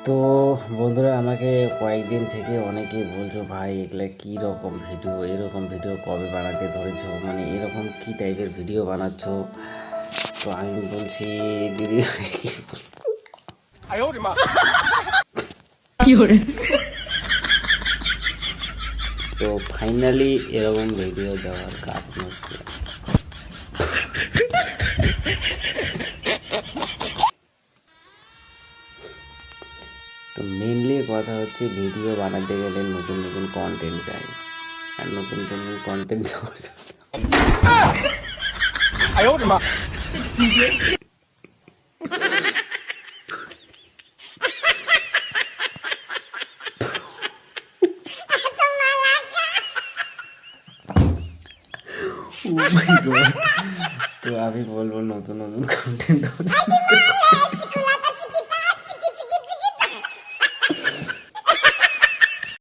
তো বন্ধুরা, আমাকে কয়েকদিন থেকে অনেকেই বলছো, ভাই এগুলা কী রকম ভিডিও, এরকম ভিডিও কবে বানাতে ধরেছো, মানে এরকম কী টাইপের ভিডিও বানাচ্ছো। তো আমি বলছি, দিদি ভাই, তো ফাইনালি এরকম ভিডিও দেওয়ার কারণ হচ্ছে, তো মেনলি কথা হচ্ছে ভিডিও বানাতে গেলে নতুন নতুন কন্টেন্ট চাই। আর নতুন নতুন কন্টেন্ট তো আমি বলবো নতুন নতুন কন্টেন্ট